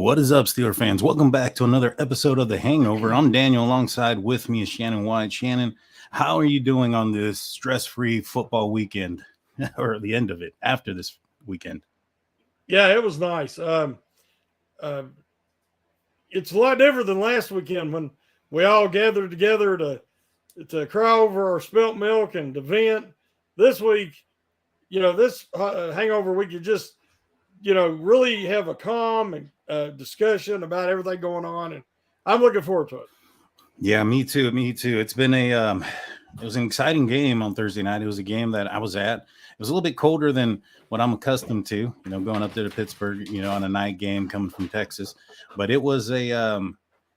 What is up, Steeler fans? Welcome back to another episode of The Hangover. I'm Daniel. Alongside with me is Shannon White. Shannon, how are you doing on this stress-free football weekend, or the end of it after this weekend? Yeah, it was nice. It's a lot different than last weekend when we all gathered together to cry over our spilt milk and to vent. This week, this hangover, we could just, really have a calm and discussion about everything going on, and I'm looking forward to it. Yeah, me too. Me too. It's been it was an exciting game on Thursday night. It was a game that I was at. It was a little bit colder than what I'm accustomed to, going up there to Pittsburgh, on a night game coming from Texas. But it was it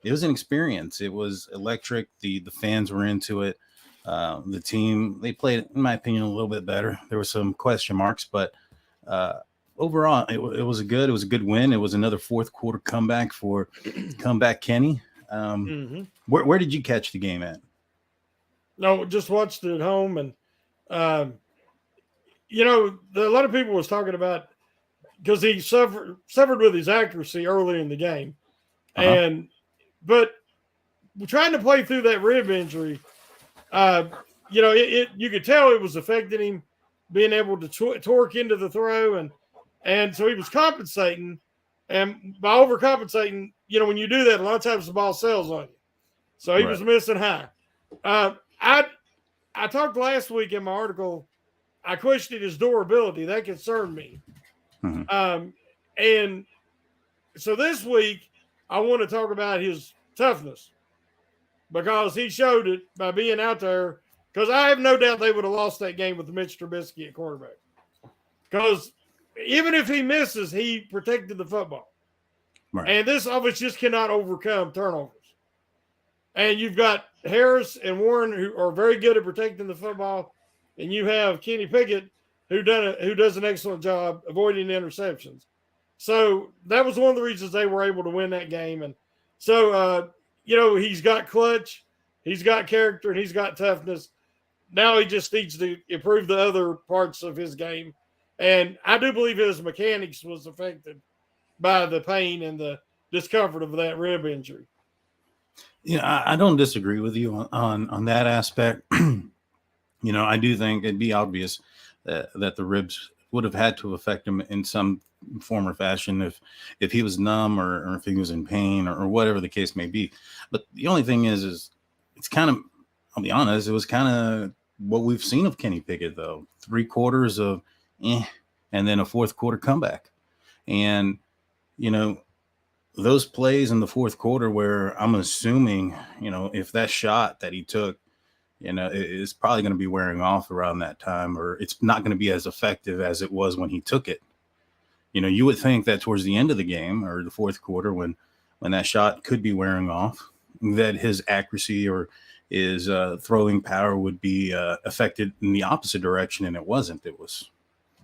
was an experience. It was electric. The fans were into it. The team, they played, in my opinion, a little bit better. There were some question marks, but overall, it was a good win. It was another fourth quarter comeback for comeback Kenny. Where did you catch the game at? No, just watched it at home, and a lot of people was talking about because he suffered with his accuracy early in the game, but trying to play through that rib injury, you could tell it was affecting him being able to torque into the throw, and so he was compensating, and by overcompensating, when you do that, a lot of times the ball sails on you. So he was missing high. I talked last week in my article. I questioned his durability. That concerned me. And so this week, I want to talk about his toughness because he showed it by being out there. Because I have no doubt they would have lost that game with Mitch Trubisky at quarterback. Because even if he misses, he protected the football. Right. And this offense just cannot overcome turnovers. And you've got Harris and Warren who are very good at protecting the football, and you have Kenny Pickett who does an excellent job avoiding interceptions. So that was one of the reasons they were able to win that game. And so he's got clutch, he's got character, and he's got toughness. Now he just needs to improve the other parts of his game. And I do believe his mechanics was affected by the pain and the discomfort of that rib injury. Yeah, I don't disagree with you on that aspect. I do think it'd be obvious that the ribs would have had to affect him in some form or fashion if he was numb or if he was in pain or whatever the case may be. But the only thing is it's kind of, I'll be honest, it was kind of what we've seen of Kenny Pickett, though. 3 quarters of and then a fourth quarter comeback. And, those plays in the fourth quarter where I'm assuming, if that shot that he took, it's probably going to be wearing off around that time, or it's not going to be as effective as it was when he took it. You would think that towards the end of the game or the fourth quarter, when that shot could be wearing off, that his accuracy or his throwing power would be affected in the opposite direction. And it wasn't.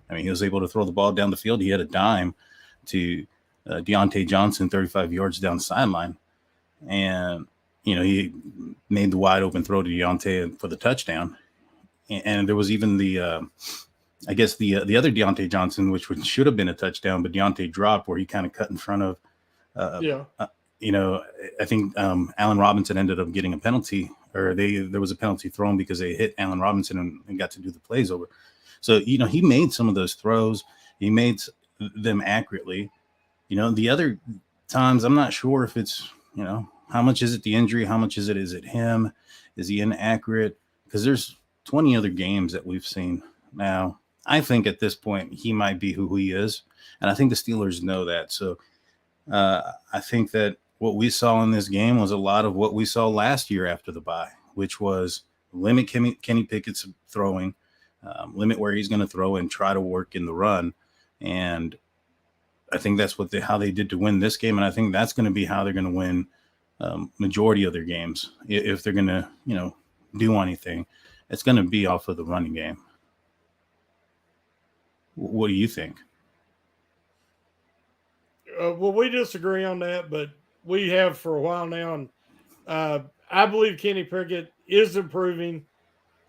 He was able to throw the ball down the field. He had a dime to Deontay Johnson, 35 yards down the sideline. And, he made the wide open throw to Deontay for the touchdown. And there was even the other Deontay Johnson, which should have been a touchdown, but Deontay dropped where he kind of cut in front of, I think Allen Robinson ended up getting a penalty, or there was a penalty thrown because they hit Allen Robinson and got to do the plays over. So, he made some of those throws. He made them accurately. The other times, I'm not sure if it's, how much is it the injury? How much is it him? Is he inaccurate? Because there's 20 other games that we've seen. Now, I think at this point, he might be who he is. And I think the Steelers know that. So I think that what we saw in this game was a lot of what we saw last year after the bye, which was limit Kenny Pickett's throwing, limit where he's going to throw and try to work in the run. And I think that's how they did to win this game. And I think that's going to be how they're going to win majority of their games. If they're going to, do anything, it's going to be off of the running game. What do you think? Well, we disagree on that, but we have for a while now. And I believe Kenny Pickett is improving.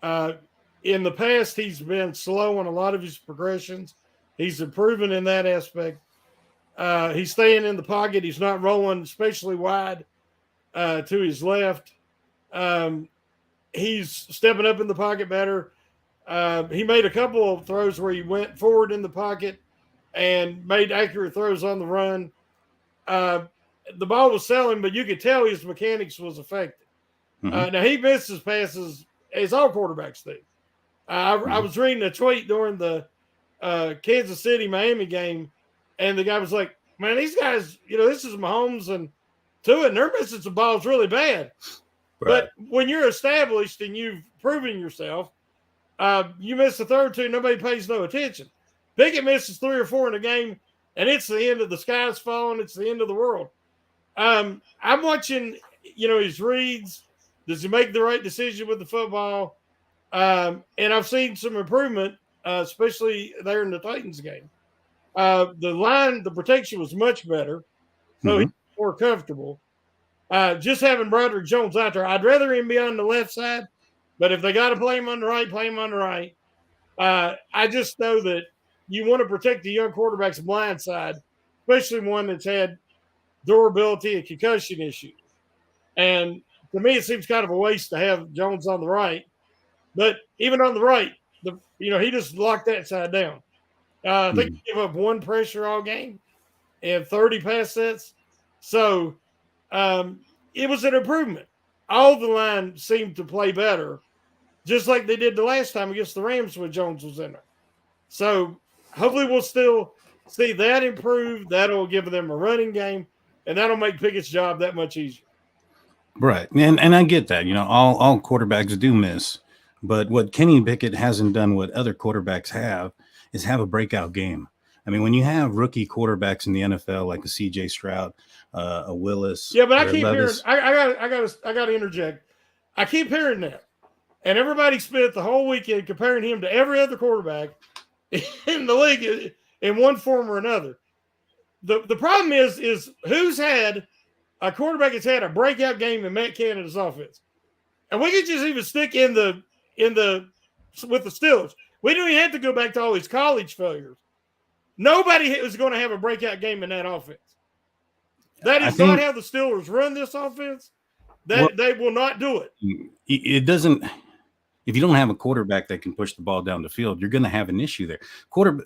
In the past, he's been slow on a lot of his progressions. He's improving in that aspect. He's staying in the pocket. He's not rolling, especially wide to his left. He's stepping up in the pocket better. He made a couple of throws where he went forward in the pocket and made accurate throws on the run. The ball was selling, but you could tell his mechanics was affected. Now, he misses passes, as all quarterbacks do. I was reading a tweet during the Kansas City-Miami game, and the guy was like, man, these guys, this is Mahomes and Tua, and they're missing some balls really bad. Right. But when you're established and you've proven yourself, you miss the third two, nobody pays no attention. Pickett misses 3 or 4 in a game, and it's the end of the sky's falling. It's the end of the world. I'm watching, his reads. Does he make the right decision with the football? And I've seen some improvement, especially there in the Titans game. The protection was much better, so he's more comfortable. Just having Broderick Jones out there, I'd rather him be on the left side, but if they got to play him on the right, play him on the right. I just know that you want to protect the young quarterback's blind side, especially one that's had durability and concussion issues. And to me, it seems kind of a waste to have Jones on the right. But even on the right, he just locked that side down. I think he gave up 1 pressure all game and 30 pass sets. So it was an improvement. All the line seemed to play better, just like they did the last time against the Rams when Jones was in there. So hopefully we'll still see that improve. That'll give them a running game, and that'll make Pickett's job that much easier. Right. And I get that. All quarterbacks do miss. But what Kenny Pickett hasn't done, what other quarterbacks have, is have a breakout game. I mean, when you have rookie quarterbacks in the NFL like a C.J. Stroud, a Willis, yeah, but I keep hearing. I got to interject. I keep hearing that, and everybody spent the whole weekend comparing him to every other quarterback in the league in one form or another. The problem is who's had a quarterback that's had a breakout game in Matt Canada's offense, and we could just even stick with the Steelers. We don't even have to go back to all his college failures. Nobody is going to have a breakout game in that offense. That is not how the Steelers run this offense. They will not do it. It doesn't. If you don't have a quarterback that can push the ball down the field, you're going to have an issue there.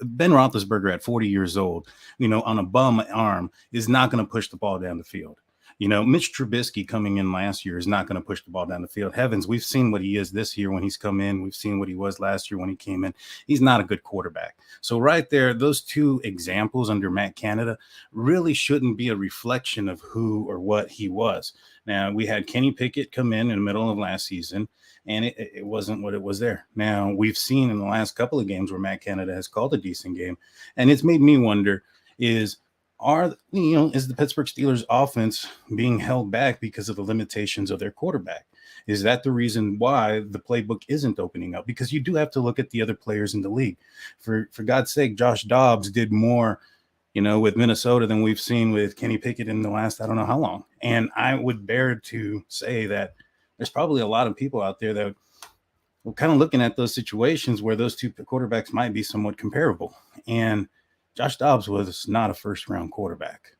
Ben Roethlisberger at 40 years old, on a bum arm, is not going to push the ball down the field. Mitch Trubisky coming in last year is not going to push the ball down the field. Heavens, we've seen what he is this year when he's come in. We've seen what he was last year when he came in. He's not a good quarterback. So right there, those 2 examples under Matt Canada really shouldn't be a reflection of who or what he was. Now, we had Kenny Pickett come in the middle of last season, and it wasn't what it was there. Now, we've seen in the last couple of games where Matt Canada has called a decent game, and it's made me wonder, is the Pittsburgh Steelers offense being held back because of the limitations of their quarterback? Is that the reason why the playbook isn't opening up? Because you do have to look at the other players in the league. For God's sake, Josh Dobbs did more, with Minnesota than we've seen with Kenny Pickett in the last, I don't know how long. And I would bear to say that there's probably a lot of people out there that were kind of looking at those situations where those 2 quarterbacks might be somewhat comparable. And Josh Dobbs was not a first-round quarterback.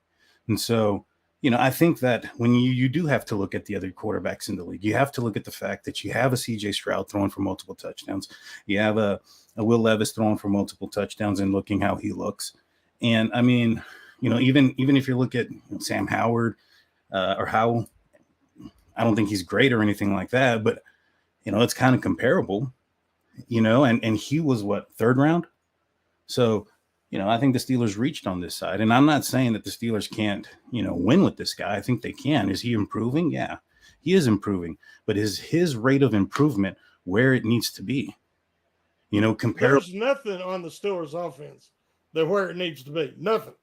And so, I think that when you do have to look at the other quarterbacks in the league, you have to look at the fact that you have a C.J. Stroud throwing for multiple touchdowns. You have a Will Levis throwing for multiple touchdowns and looking how he looks. And, I mean, even if you look at Sam Howard or Howell, I don't think he's great or anything like that, but, it's kind of comparable, and he was, 3rd round? So, I think the Steelers reached on this side. And I'm not saying that the Steelers can't, win with this guy. I think they can. Is he improving? Yeah, he is improving. But is his rate of improvement where it needs to be? There's nothing on the Steelers offense that where it needs to be. Nothing.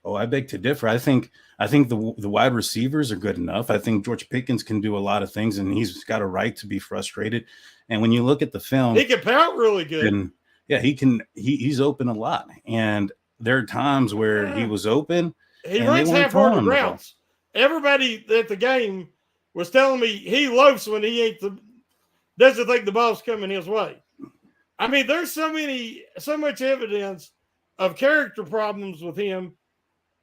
Oh, I beg to differ. I think the wide receivers are good enough. I think George Pickens can do a lot of things, and he's got a right to be frustrated. And when you look at the film, he can pout really good. Yeah, he can. He's open a lot, and there are times where he was open. He runs half-hearted routes. Everybody at the game was telling me he loafs when he doesn't think the ball's coming his way. I mean, there's so much evidence of character problems with him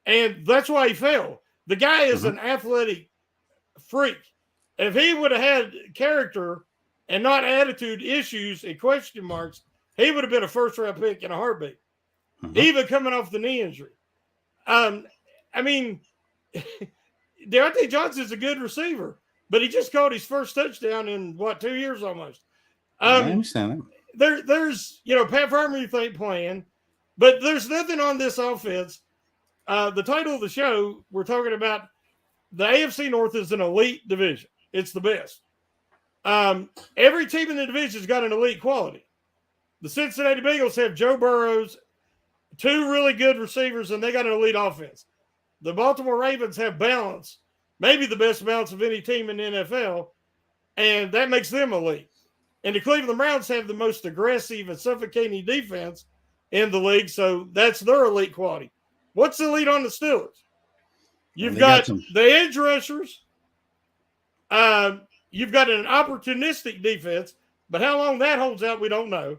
And that's why he fell. The guy is an athletic freak. If he would have had character and not attitude issues and question marks, he would have been a first-round pick in a heartbeat, even coming off the knee injury. I mean, Deontay Johnson's a good receiver, but he just caught his first touchdown in, 2 years almost. I understand that. There's, Pat Freiermuth ain't playing, but there's nothing on this offense. The title of the show, we're talking about the AFC North is an elite division. It's the best. Every team in the division has got an elite quality. The Cincinnati Bengals have Joe Burrows, 2 really good receivers, and they got an elite offense. The Baltimore Ravens have balance, maybe the best balance of any team in the NFL, and that makes them elite. And the Cleveland Browns have the most aggressive and suffocating defense in the league, so that's their elite quality. What's elite on the Steelers? You've got the edge rushers. You've got an opportunistic defense, but how long that holds out, we don't know.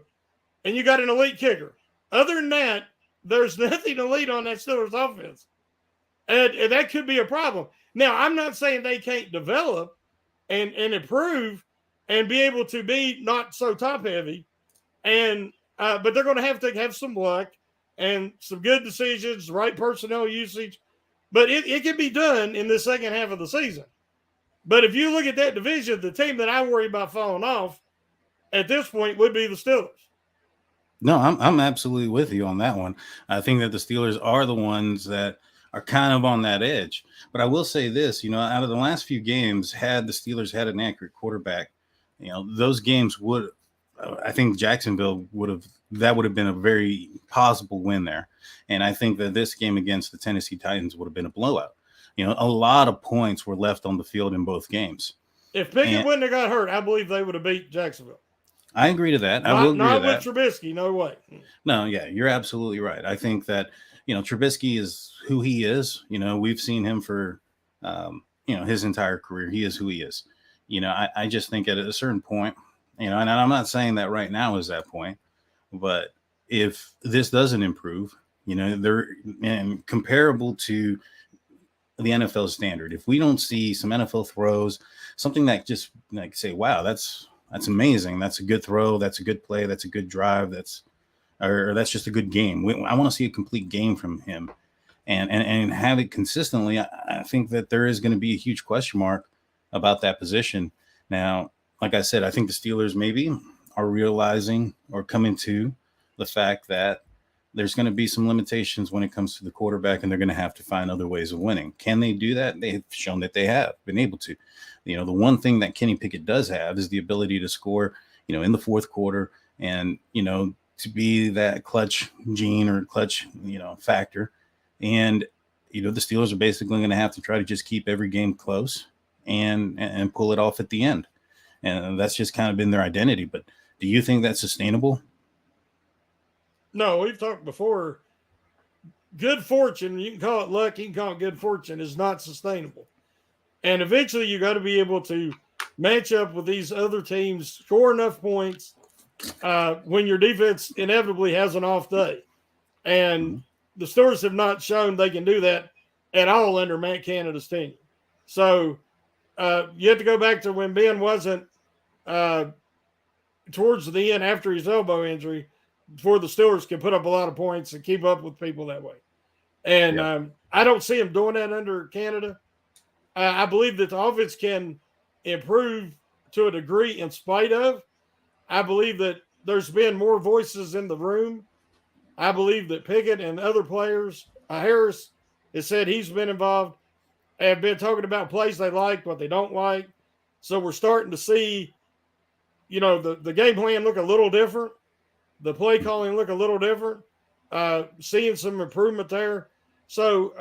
And you got an elite kicker. Other than that, there's nothing elite on that Steelers offense. And that could be a problem. Now, I'm not saying they can't develop and improve and be able to be not so top-heavy, but they're going to have some luck and some good decisions, right personnel usage. But it can be done in the second half of the season. But if you look at that division, the team that I worry about falling off at this point would be the Steelers. No, I'm absolutely with you on that one. I think that the Steelers are the ones that are kind of on that edge. But I will say this, out of the last few games, had the Steelers had an accurate quarterback, those games I think Jacksonville would have been a very possible win there. And I think that this game against the Tennessee Titans would have been a blowout. A lot of points were left on the field in both games. If Pickett wouldn't have got hurt, I believe they would have beat Jacksonville. I agree to that. I will agree to that. Not with Trubisky, no way. No, yeah, you're absolutely right. I think that, Trubisky is who he is. We've seen him for, his entire career. He is who he is. I just think at a certain point, and I'm not saying that right now is that point, but if this doesn't improve, they're and comparable to the NFL standard, if we don't see some NFL throws, something that just say, wow, that's amazing. That's a good throw. That's a good play. That's a good drive. That's just a good game. I want to see a complete game from him and have it consistently. I think that there is going to be a huge question mark about that position. Now, like I said, I think the Steelers maybe are realizing or coming to the fact that there's going to be some limitations when it comes to the quarterback, and they're going to have to find other ways of winning. Can they do that? They've shown that they have been able to. The one thing that Kenny Pickett does have is the ability to score, in the fourth quarter and, to be that clutch gene or clutch, factor. And, the Steelers are basically going to have to try to just keep every game close and pull it off at the end. And that's just kind of been their identity. But do you think that's sustainable? No, we've talked before. Good fortune, you can call it luck, you can call it good fortune, is not sustainable. And eventually you got to be able to match up with these other teams, score enough points when your defense inevitably has an off day. And the Steelers have not shown they can do that at all under Matt Canada's team. So you have to go back to when Ben wasn't towards the end after his elbow injury, before the Steelers can put up a lot of points and keep up with people that way. And I don't see him doing that under Canada. I believe that the offense can improve to a degree in spite of. I believe that there's been more voices in the room. I believe that Pickett and other players, Harris has said he's been involved, have been talking about plays they like, what they don't like. So we're starting to see, the game plan look a little different. The play calling look a little different, seeing some improvement there. So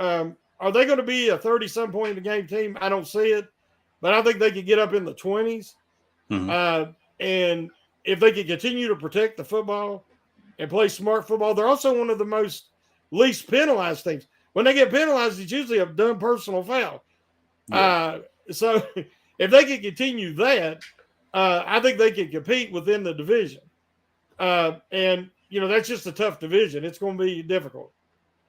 are they going to be a 30-some point a game team? I don't see it, but I think they could get up in the 20s. And if they can continue to protect the football and play smart football, they're also one of the most least penalized teams. When they get penalized, it's usually a dumb personal foul. So if they can continue that, I think they can compete within the division. And, that's just a tough division. It's going to be difficult.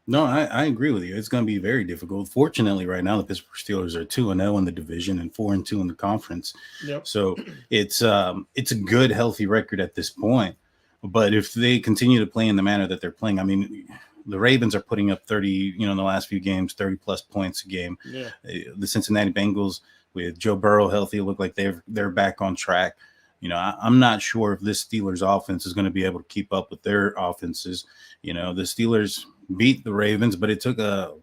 No, I agree with you. It's going to be very difficult. Fortunately, right now the Pittsburgh Steelers are 2-0 in the division and 4-2 in the conference. Yep. So it's a good, healthy record at this point. But if they continue to play in the manner that they're playing, I mean, the Ravens are putting up 30, in the last few games, 30 plus points a game. Yeah. The Cincinnati Bengals with Joe Burrow healthy look like they're back on track. I'm not sure if this Steelers offense is going to be able to keep up with their offenses. The Steelers beat the Ravens, but it took a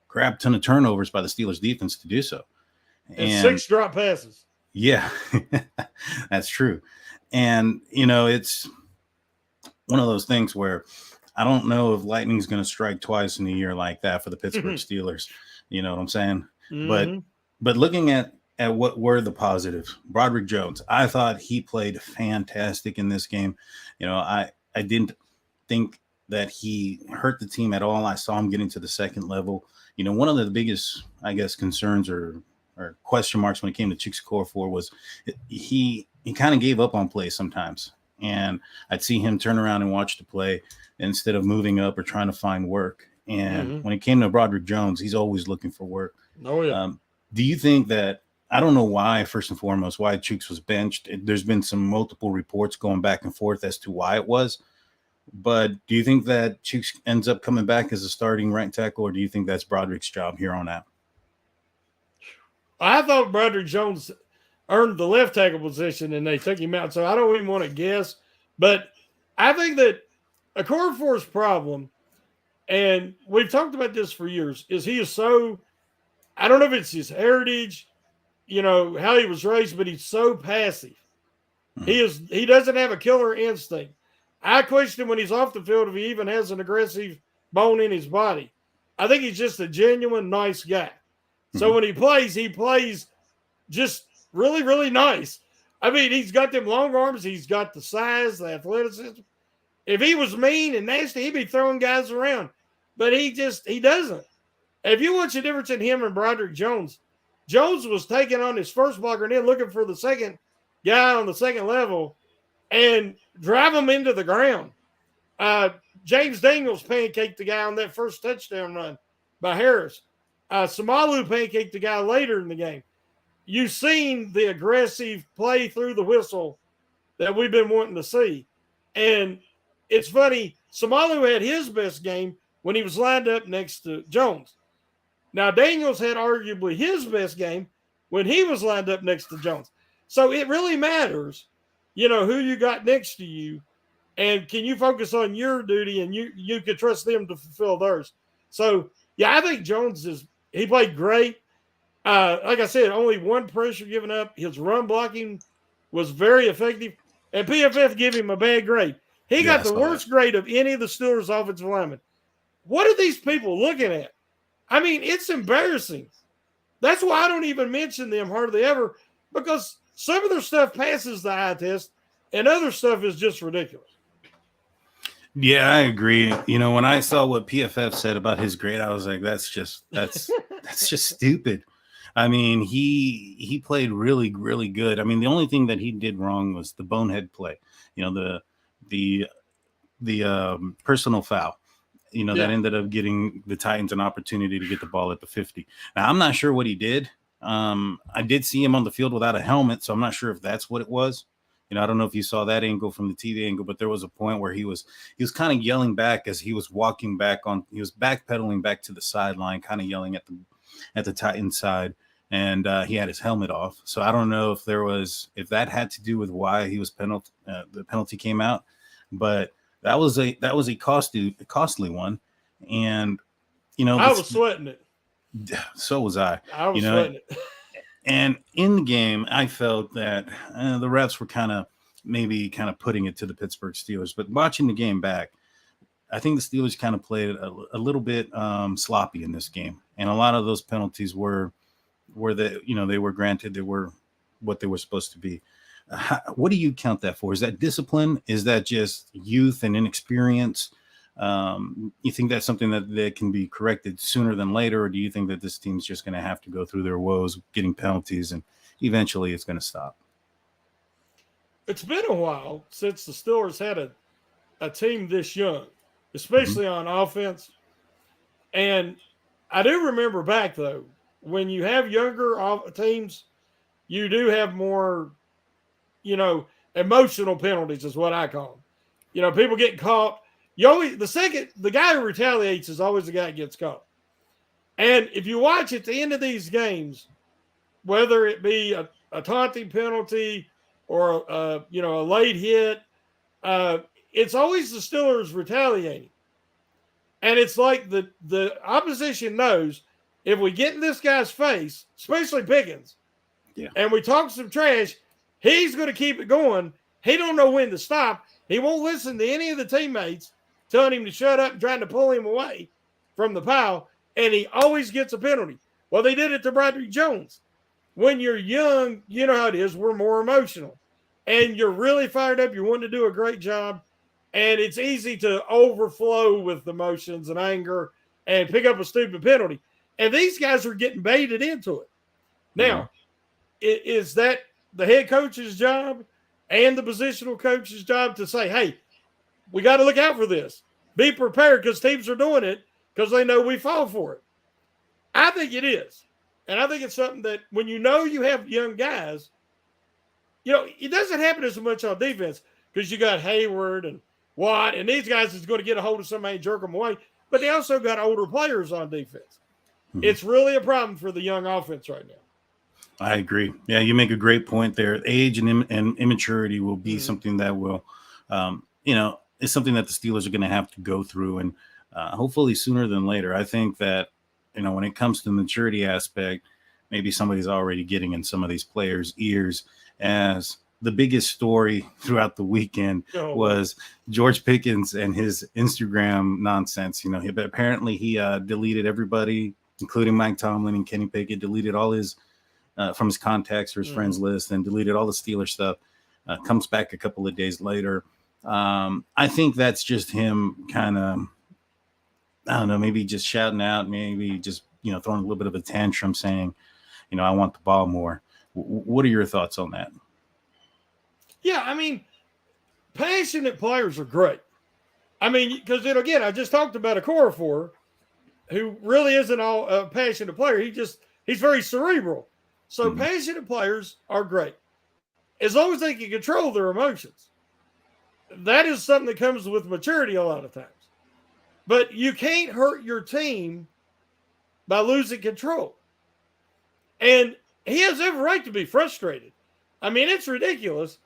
crap ton of turnovers by the Steelers defense to do so. And 6 drop passes. Yeah, that's true. And, it's one of those things where I don't know if lightning's going to strike twice in a year like that for the Pittsburgh Steelers. You know what I'm saying? Mm-hmm. But looking at what were the positives, Broderick Jones, I thought he played fantastic in this game. I didn't think that he hurt the team at all. I saw him getting to the second level. One of the biggest, I guess, concerns or question marks when it came to Chicksacore was he kind of gave up on plays sometimes. And I'd see him turn around and watch the play instead of moving up or trying to find work. And when it came to Broderick Jones, he's always looking for work. Oh, yeah. Do you think that, I don't know why, first and foremost, why Chooks was benched. There's been some multiple reports going back and forth as to why it was. But do you think that Chooks ends up coming back as a starting right tackle, or do you think that's Broderick's job here on out? I thought Broderick Jones earned the left tackle position and they took him out. So I don't even want to guess. But I think that Okorafor's problem, and we've talked about this for years, is he is so, I don't know if it's his heritage, how he was raised, but he's so passive. He doesn't have a killer instinct. I question when he's off the field if he even has an aggressive bone in his body. I think he's just a genuine nice guy. So when he plays just really, really nice. I mean, he's got them long arms. He's got the size, the athleticism. If he was mean and nasty, he'd be throwing guys around. But he doesn't. If you watch the difference in him and Broderick Jones, Jones was taking on his first blocker and then looking for the second guy on the second level and drive him into the ground. James Daniels pancaked the guy on that first touchdown run by Harris. Samalu pancaked the guy later in the game. You've seen the aggressive play through the whistle that we've been wanting to see. And it's funny, Samalu had his best game when he was lined up next to Jones. Now, Daniels had arguably his best game when he was lined up next to Jones. So it really matters, who you got next to you. And can you focus on your duty and you can trust them to fulfill theirs. So, yeah, I think Jones he played great. Like I said, only one pressure given up. His run blocking was very effective. And PFF gave him a bad grade. He got the worst grade of any of the Steelers offensive linemen. What are these people looking at? I mean, it's embarrassing. That's why I don't even mention them hardly ever, because some of their stuff passes the eye test and other stuff is just ridiculous. Yeah, I agree. When I saw what PFF said about his grade, I was like, that's just stupid. I mean, he played really, really good. I mean, the only thing that he did wrong was the bonehead play. The personal foul. That ended up getting the Titans an opportunity to get the ball at the 50. Now, I'm not sure what he did. I did see him on the field without a helmet, so I'm not sure if that's what it was. I don't know if you saw that angle from the TV angle, but there was a point where he was kind of yelling back as he was walking back on. He was backpedaling back to the sideline, kind of yelling at the Titans side, and he had his helmet off. So I don't know if that had to do with why he was the penalty came out, but that was a costly one, and I was sweating it. So was I. I was sweating it. And in the game, I felt that the refs were kind of putting it to the Pittsburgh Steelers. But watching the game back, I think the Steelers kind of played a little bit sloppy in this game. And a lot of those penalties were they were granted, they were what they were supposed to be. What do you count that for? Is that discipline? Is that just youth and inexperience? You think that's something that can be corrected sooner than later, or do you think that this team's just going to have to go through their woes getting penalties and eventually it's going to stop? It's been a while since the Steelers had a team this young, especially on offense. And I do remember back, though, when you have younger teams, you do have more, emotional penalties is what I call them. People getting caught. The guy who retaliates is always the guy that gets caught. And if you watch at the end of these games, whether it be a taunting penalty or a late hit, it's always the Steelers retaliating. And it's like the opposition knows if we get in this guy's face, especially Pickens, and we talk some trash, he's going to keep it going. He don't know when to stop. He won't listen to any of the teammates telling him to shut up and trying to pull him away from the pile, and he always gets a penalty. Well, they did it to Broderick Jones. When you're young, you know how it is. We're more emotional. And you're really fired up. You want to do a great job. And it's easy to overflow with emotions and anger and pick up a stupid penalty. And these guys are getting baited into it. Now, is that the head coach's job and the positional coach's job to say, hey, we got to look out for this. Be prepared because teams are doing it because they know we fall for it. I think it is. And I think it's something that when you have young guys, it doesn't happen as much on defense because you got Hayward and Watt, and these guys is going to get a hold of somebody and jerk them away. But they also got older players on defense. Mm-hmm. It's really a problem for the young offense right now. I agree. Yeah, you make a great point there. Age and immaturity will be something that will, it's something that the Steelers are going to have to go through, and hopefully sooner than later. I think that, when it comes to the maturity aspect, maybe somebody's already getting in some of these players' ears, as the biggest story throughout the weekend was George Pickens and his Instagram nonsense. Apparently he deleted everybody, including Mike Tomlin and Kenny Pickett, deleted all his from his contacts or his friends list, and deleted all the Steelers stuff. Comes back a couple of days later. I think that's just him kind of, I don't know, maybe just shouting out, maybe just, throwing a little bit of a tantrum saying, I want the ball more. What are your thoughts on that? Yeah, I mean, passionate players are great. I mean, because, again, I just talked about a Okorafor who really isn't a passionate player. He's very cerebral. So passionate players are great. As long as they can control their emotions. That is something that comes with maturity a lot of times. But you can't hurt your team by losing control. And he has every right to be frustrated. I mean, it's ridiculous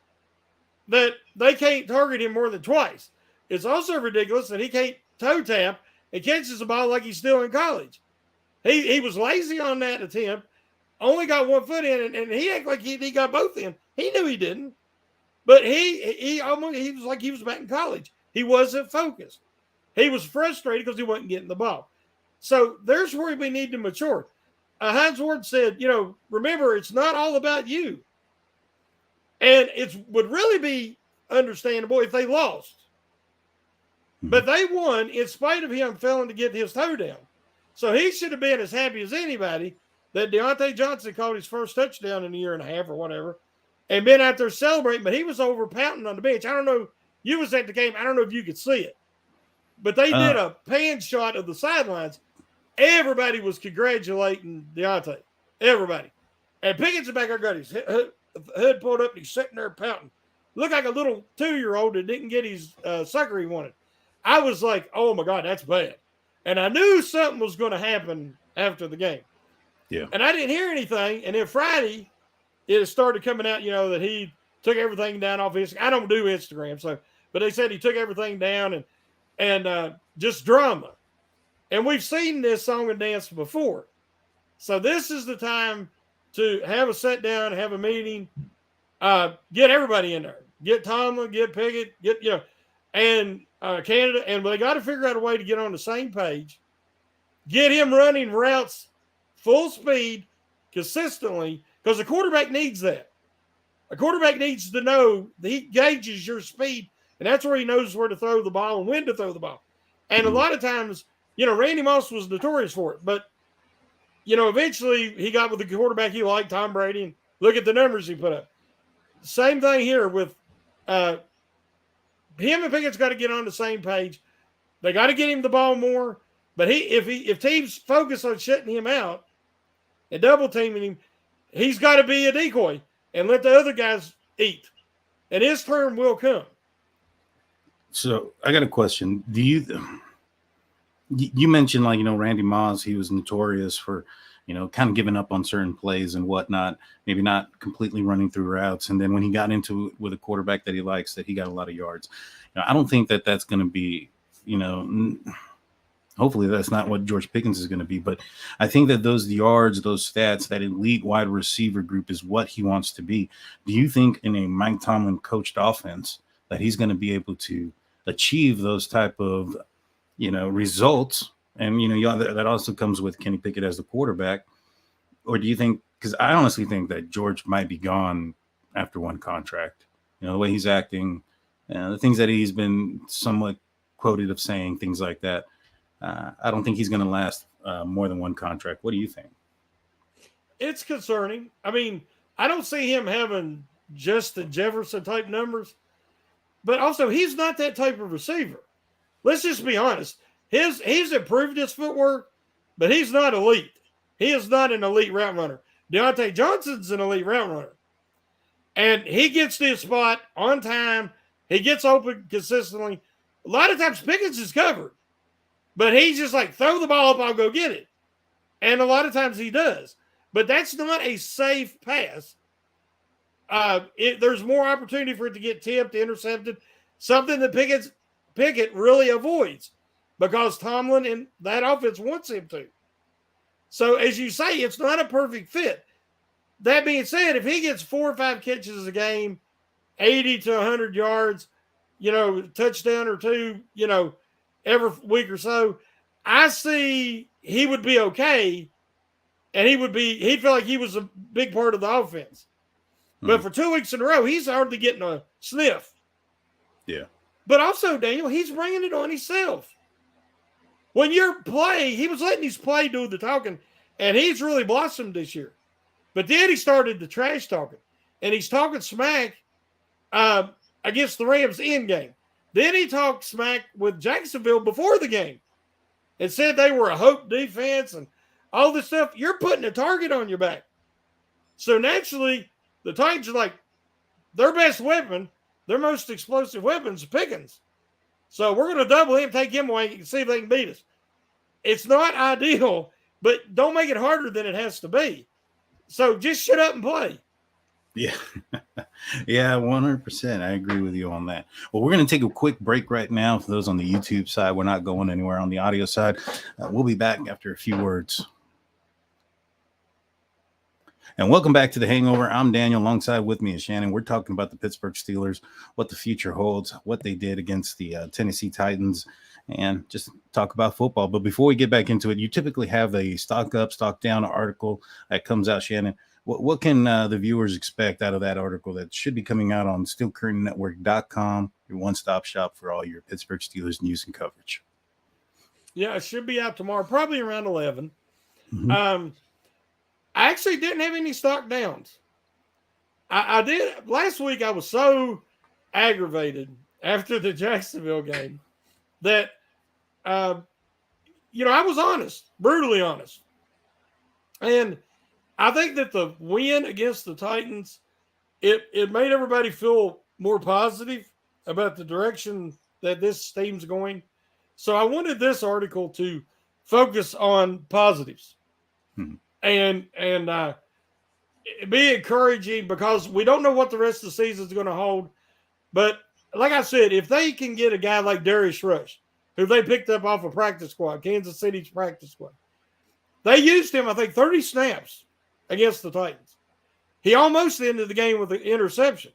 that they can't target him more than twice. It's also ridiculous that he can't toe tap and catches the ball like he's still in college. He was lazy on that attempt, only got 1 foot in, and he acted like he got both in. He knew he didn't. But he was like he was back in college. He wasn't focused. He was frustrated because he wasn't getting the ball. So there's where we need to mature. Hines Ward said, remember, it's not all about you. And it would really be understandable if they lost. But they won in spite of him failing to get his toe down. So he should have been as happy as anybody that Deontay Johnson caught his first touchdown in a year and a half or whatever and been out there celebrating. But he was over pouting on the bench. I don't know. You was at the game. I don't know if you could see it. But they did a pan shot of the sidelines. Everybody was congratulating Deontay. Everybody. And Pickett's back there got his hood pulled up and he's sitting there pouting. Looked like a little 2-year-old that didn't get his sucker he wanted. I was like, oh, my God, that's bad. And I knew something was going to happen after the game. Yeah. And I didn't hear anything. And then Friday, it started coming out, that he took everything down off Instagram. I don't do Instagram, but they said he took everything down and just drama. And we've seen this song and dance before. So this is the time to have a sit down, have a meeting, get everybody in there. Get Tomlin, get Pickett, and Canada. And they got to figure out a way to get on the same page. Get him running routes full speed consistently because a quarterback needs that. A quarterback needs to know that he gauges your speed, and that's where he knows where to throw the ball and when to throw the ball. And a lot of times, Randy Moss was notorious for it, but, eventually he got with the quarterback he liked, Tom Brady, and look at the numbers he put up. Same thing here with him and Pickett's got to get on the same page. They got to get him the ball more, But if teams focus on shutting him out and double teaming him, he's got to be a decoy and let the other guys eat. And his turn will come. So I got a question. Do you mentioned, like, Randy Moss, he was notorious for, kind of giving up on certain plays and whatnot, maybe not completely running through routes. And then when he got into it with a quarterback that he likes, that he got a lot of yards. I don't think that that's going to be, hopefully that's not what George Pickens is going to be. But I think that those yards, those stats, that elite wide receiver group is what he wants to be. Do you think in a Mike Tomlin coached offense that he's going to be able to achieve those type of, results? And, that also comes with Kenny Pickett as the quarterback. Or do you think, because I honestly think that George might be gone after one contract, the way he's acting, the things that he's been somewhat quoted of saying, things like that. I don't think he's going to last more than one contract. What do you think? It's concerning. I mean, I don't see him having just the Jefferson type numbers, but also he's not that type of receiver. Let's just be honest. He's improved his footwork, but he's not elite. He is not an elite route runner. Deontay Johnson's an elite route runner. And he gets to his spot on time. He gets open consistently. A lot of times Pickens is covered. But he's just like, throw the ball up, I'll go get it. And a lot of times he does. But that's not a safe pass. There's more opportunity for it to get tipped, intercepted, something that Pickett really avoids because Tomlin and that offense wants him to. So, as you say, it's not a perfect fit. That being said, if he gets 4 or 5 catches a game, 80 to 100 yards, touchdown or two, every week or so, I see he would be okay, and he'd feel like he was a big part of the offense. But for 2 weeks in a row, he's hardly getting a sniff. Yeah. But also, Daniel, he's bringing it on himself. When he was letting his play do the talking, and he's really blossomed this year. But then he started the trash talking, and he's talking smack against the Rams in game. Then he talked smack with Jacksonville before the game and said they were a hope defense and all this stuff. You're putting a target on your back. So naturally, the Titans are like, their best weapon, their most explosive weapon is Pickens. So we're going to double him, take him away, and see if they can beat us. It's not ideal, but don't make it harder than it has to be. So just shut up and play. Yeah. Yeah, 100%. I agree with you on that. Well, we're going to take a quick break right now. For those on the YouTube side, we're not going anywhere on the audio side. We'll be back after a few words. And welcome back to the Hangover. I'm Daniel. Alongside with me is Shannon. We're talking about the Pittsburgh Steelers, what the future holds, what they did against the Tennessee Titans, and just talk about football. But before we get back into it, you typically have a stock up, stock down article that comes out, Shannon. What can the viewers expect out of that article that should be coming out on SteelCurtainNetwork.com, your one-stop shop for all your Pittsburgh Steelers news and coverage? Yeah, it should be out tomorrow, probably around 11. Mm-hmm. I actually didn't have any stock downs. I did. Last week, I was so aggravated after the Jacksonville game that, I was honest, brutally honest. And I think that the win against the Titans, it made everybody feel more positive about the direction that this team's going. So I wanted this article to focus on positives. Hmm. And be encouraging because we don't know what the rest of the season is going to hold. But like I said, if they can get a guy like Darius Rush, who they picked up off a practice squad, Kansas City's practice squad, they used him, I think, 30 snaps against the Titans. He almost ended the game with an interception.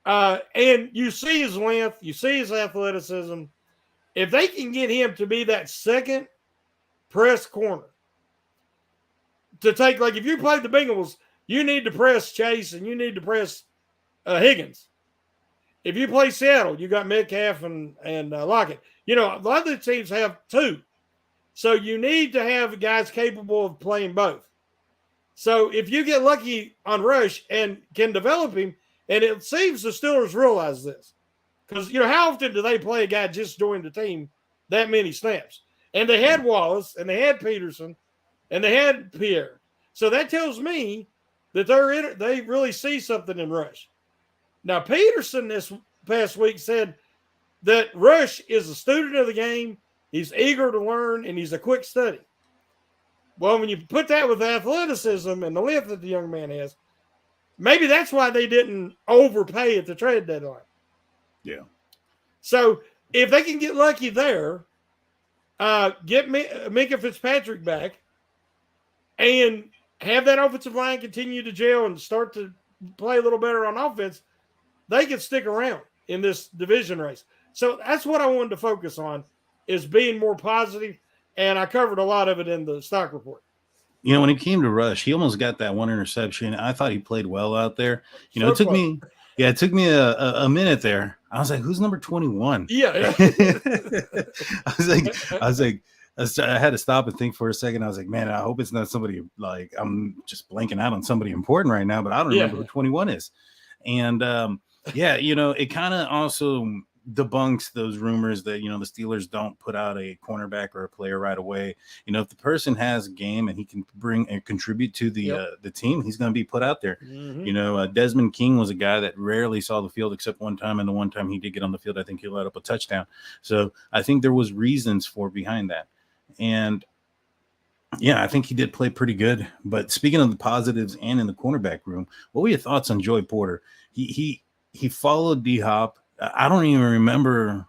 And you see his length, you see his athleticism. If they can get him to be that second press corner, to take, like if you played the Bengals, you need to press Chase and you need to press Higgins. If you play Seattle, you got Metcalf and Lockett. A lot of the teams have two. So you need to have guys capable of playing both. So if you get lucky on Rush and can develop him, and it seems the Steelers realize this. Because, how often do they play a guy just joined the team that many snaps? And they had Wallace, and they had Peterson, and they had Pierre. So that tells me that they really see something in Rush. Now, Peterson this past week said that Rush is a student of the game. He's eager to learn, and he's a quick study. Well, when you put that with the athleticism and the length that the young man has, maybe that's why they didn't overpay at the trade deadline. Yeah. So if they can get lucky there, get Minkah Fitzpatrick back, and have that offensive line continue to gel and start to play a little better on offense, they can stick around in this division race. So that's what I wanted to focus on, is being more positive, and I covered a lot of it in the stock report. You know, when it came to Rush, he almost got that one interception. I thought he played well out there. You know, it took me a minute there. I was like, who's number 21? Yeah. I had to stop and think for a second. I was like, man, I hope it's not somebody, like, I'm just blanking out on somebody important right now, but I don't remember who 21 is. And you know, it kind of also debunks those rumors that, you know, the Steelers don't put out a cornerback or a player right away. You know, if the person has a game and he can bring and contribute to the team, he's going to be put out there. Mm-hmm. You know, Desmond King was a guy that rarely saw the field except one time, and the one time he did get on the field, I think he let up a touchdown. So I think there was reasons for behind that. And yeah, I think he did play pretty good. But speaking of the positives and in the cornerback room, what were your thoughts on Joey Porter? He followed D-Hop. I don't even remember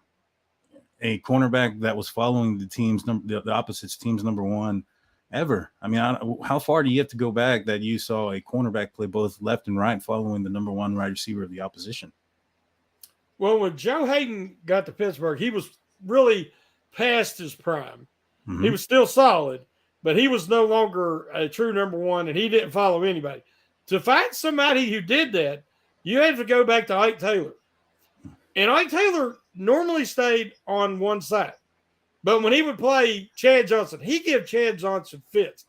a cornerback that was following the opposite team's number one ever. I mean, how far do you have to go back that you saw a cornerback play both left and right following the number one wide receiver of the opposition? Well, when Joe Hayden got to Pittsburgh, he was really past his prime. Mm-hmm. He was still solid, but he was no longer a true number one, and he didn't follow anybody. To find somebody who did that, you had to go back to Ike Taylor. And Ike Taylor normally stayed on one side. But when he would play Chad Johnson, he gave Chad Johnson fits.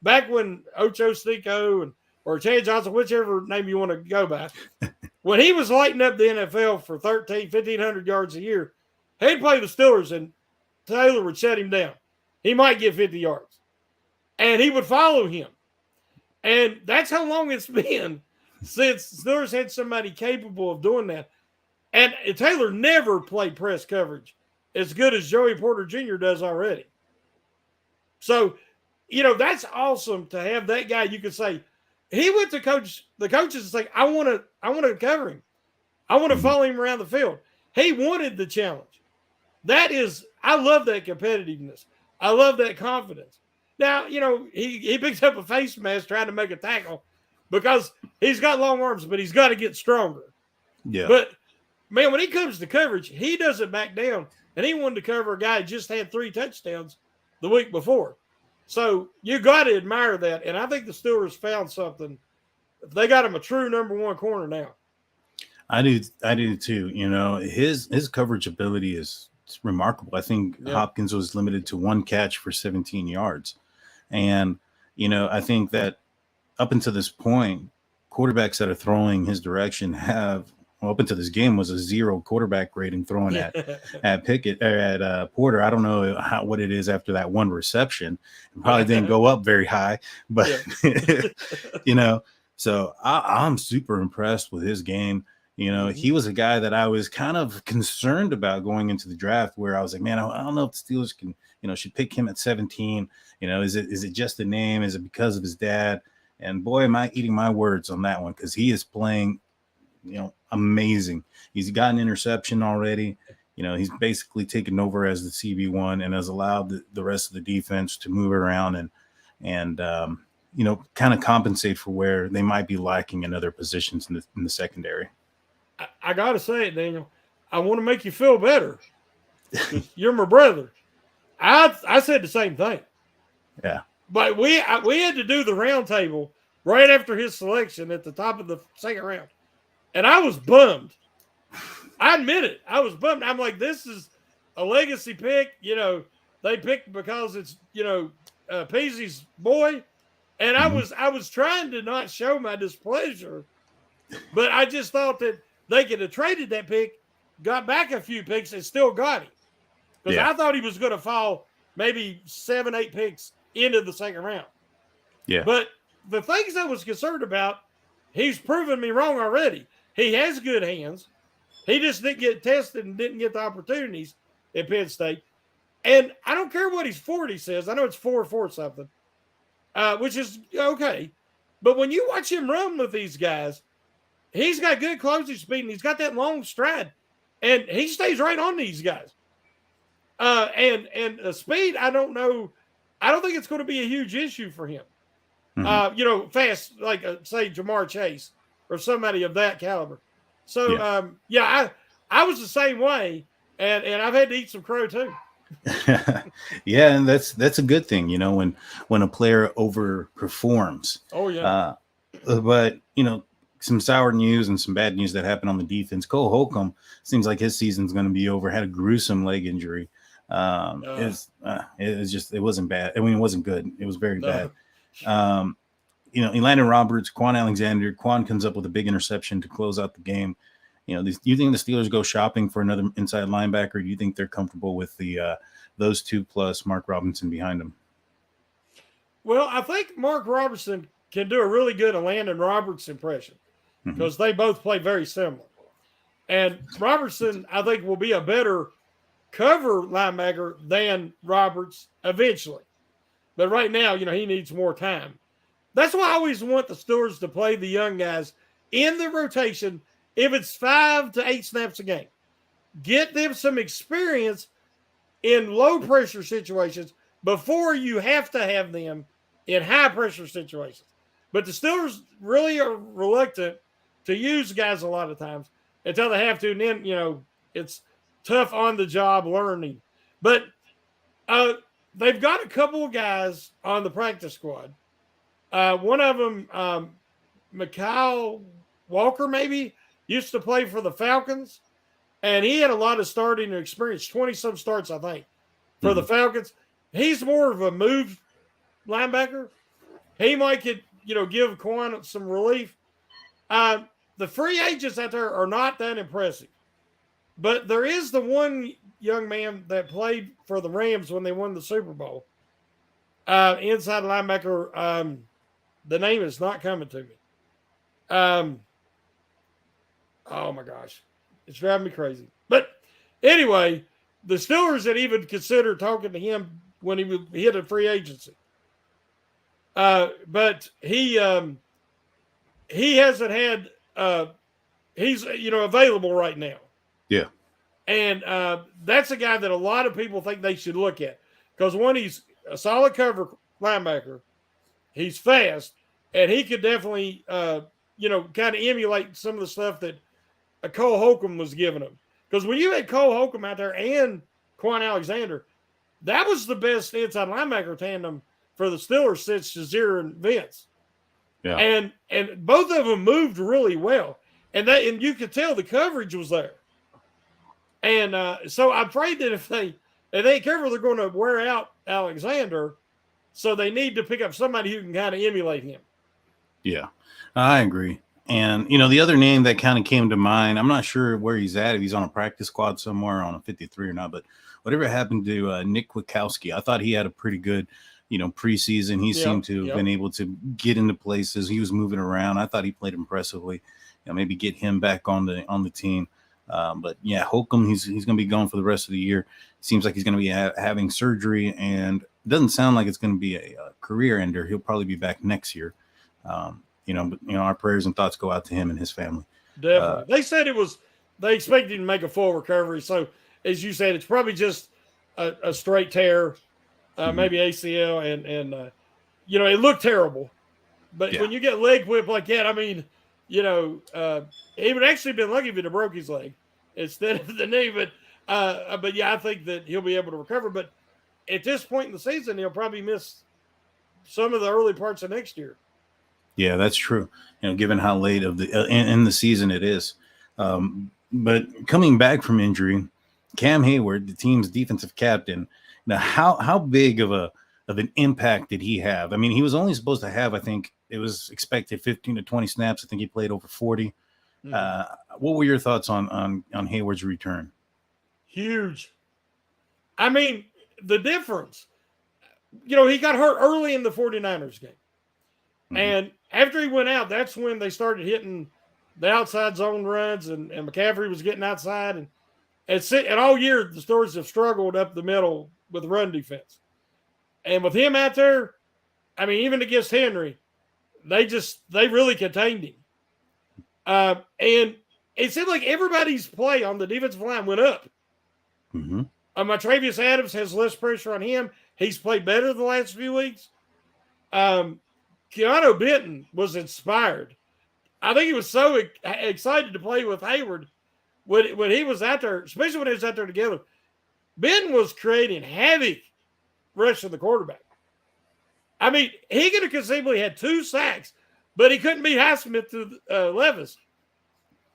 Back when Ocho Cinco or Chad Johnson, whichever name you want to go by, when he was lighting up the NFL for 1,500 yards a year, he'd play the Steelers and Taylor would shut him down. He might get 50 yards. And he would follow him. And that's how long it's been since Steelers had somebody capable of doing that. And Taylor never played press coverage as good as Joey Porter Jr. does already. So, you know, that's awesome to have that guy. You could say, he went to the coaches and say, I want to cover him. I want to follow him around the field. He wanted the challenge. I love that competitiveness. I love that confidence. Now, you know, he picks up a face mask trying to make a tackle because he's got long arms, but he's got to get stronger. Yeah. But, man, when he comes to coverage, he doesn't back down. And he wanted to cover a guy who just had 3 touchdowns the week before. So you got to admire that. And I think the Steelers found something. They got him a true number one corner now. I do too. You know, his coverage ability is remarkable. I think Hopkins was limited to 1 catch for 17 yards. And, you know, I think that up until this point, quarterbacks that are throwing his direction up until this game was a 0 quarterback rating thrown at Pickett or at Porter. I don't know what it is after that 1 reception. It probably didn't go up very high, but you know, so I'm super impressed with his game. You know, he was a guy that I was kind of concerned about going into the draft, where I was like, man, I don't know if the Steelers can, you know, should pick him at 17. You know, is it just a name? Is it because of his dad? And boy, am I eating my words on that one, because he is playing, you know, amazing. He's got an interception already. You know, he's basically taken over as the CB1 and has allowed the rest of the defense to move around and you know, kind of compensate for where they might be lacking in other positions in the secondary. I got to say it, Daniel. I want to make you feel better. You're my brother. I said the same thing. Yeah. But we had to do the round table right after his selection at the top of the second round. And I was bummed. I admit it. I was bummed. I'm like, this is a legacy pick. You know, they picked because it's, you know, Peasy's boy. And I was trying to not show my displeasure, but I just thought that they could have traded that pick, got back a few picks, and still got him. Because I thought he was going to fall maybe 7-8 picks into the second round. Yeah. But the things I was concerned about, he's proven me wrong already. He has good hands. He just didn't get tested and didn't get the opportunities at Penn State. And I don't care what his 40 says. I know it's 4.4 something, which is okay. But when you watch him run with these guys, he's got good closing speed and he's got that long stride. And he stays right on these guys. And speed, I don't know. I don't think it's going to be a huge issue for him. Mm-hmm. Fast, like say Jamar Chase or somebody of that caliber. So I was the same way, and I've had to eat some crow too. Yeah, and that's a good thing, when a player overperforms. Oh yeah. But some sour news and some bad news that happened on the defense. Cole Holcomb seems like his season's going to be over. Had a gruesome leg injury. It wasn't bad. I mean, it wasn't good. It was very bad. Elandon Roberts, Quan Alexander. Quan comes up with a big interception to close out the game. Do you think the Steelers go shopping for another inside linebacker? Or do you think they're comfortable with the those two plus Mark Robinson behind them? Well, I think Mark Robertson can do a really good Elandon Roberts impression because they both play very similar. And Robertson, I think, will be a better cover linebacker than Roberts eventually. But right now, he needs more time. That's why I always want the Steelers to play the young guys in the rotation if it's 5 to 8 snaps a game. Get them some experience in low-pressure situations before you have to have them in high-pressure situations. But the Steelers really are reluctant to use guys a lot of times until they have to. And then, it's tough on-the-job learning. But they've got a couple of guys on the practice squad. One of them, Mikhail Walker, maybe, used to play for the Falcons. And he had a lot of starting experience, 20-some starts, I think, for the Falcons. He's more of a move linebacker. He might could, give Quan some relief. The free agents out there are not that impressive. But there is the one young man that played for the Rams when they won the Super Bowl. Inside linebacker, the name is not coming to me. Oh, my gosh. It's driving me crazy. But anyway, the Steelers had even considered talking to him when he hit a free agency. But he hasn't had he's available right now. Yeah. And that's a guy that a lot of people think they should look at. Because one, he's a solid cover linebacker. He's fast. And he could definitely kind of emulate some of the stuff that Cole Holcomb was giving him. Because when you had Cole Holcomb out there and Quan Alexander, that was the best inside linebacker tandem for the Steelers since Shazier and Vince. Yeah. And both of them moved really well. And you could tell the coverage was there. And so I'm afraid that if they ain't careful, they're going to wear out Alexander. So they need to pick up somebody who can kind of emulate him. Yeah, I agree. And, the other name that kind of came to mind, I'm not sure where he's at, if he's on a practice squad somewhere on a 53 or not, but whatever happened to Nick Kwiatkowski, I thought he had a pretty good, preseason. He seemed to have been able to get into places. He was moving around. I thought he played impressively. Maybe get him back on the team. But yeah, Holcomb, he's going to be gone for the rest of the year. It seems like he's going to be having surgery, and it doesn't sound like it's going to be a career ender. He'll probably be back next year. But our prayers and thoughts go out to him and his family. Definitely. They said they expected him to make a full recovery. So as you said, it's probably just a straight tear, maybe ACL, and it looked terrible. But when you get leg whip like that, I mean, he would actually been lucky if he'd have broke his leg instead of the knee. But yeah, I think that he'll be able to recover. But at this point in the season, he'll probably miss some of the early parts of next year. Yeah, that's true. Given how late of the in the season it is. But coming back from injury, Cam Hayward, the team's defensive captain, how big of an impact did he have? I mean, he was only supposed to have, I think it was expected 15 to 20 snaps. I think he played over 40. What were your thoughts on Hayward's return? Huge. I mean, the difference, he got hurt early in the 49ers game. Mm-hmm. And after he went out, that's when they started hitting the outside zone runs, and McCaffrey was getting outside. And all year, the Steelers have struggled up the middle with run defense. And with him out there, I mean, even against Henry, they really contained him. And it seemed like everybody's play on the defensive line went up. Mm-hmm. Travius Adams has less pressure on him. He's played better the last few weeks. Keanu Benton was inspired. I think he was so excited to play with Hayward when he was out there, especially when he was out there together. Benton was creating havoc rushing the quarterback. I mean, he could have conceivably had 2 sacks, but he couldn't beat Highsmith to Levis.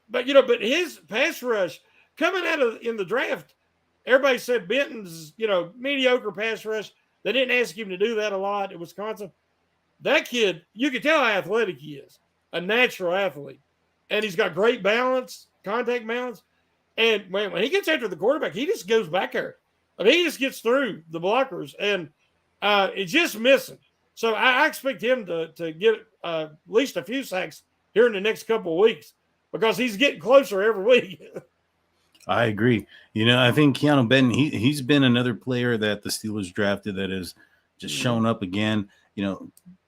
But his pass rush coming in the draft, everybody said Benton's, mediocre pass rush. They didn't ask him to do that a lot at Wisconsin. That kid, you can tell how athletic he is, a natural athlete. And he's got great balance, contact balance. And when he gets after the quarterback, he just goes back there. I mean, he just gets through the blockers, and it's just missing. So I expect him to get at least a few sacks here in the next couple of weeks because he's getting closer every week. I agree. I think Keanu Benton, he's been another player that the Steelers drafted that has just shown up again.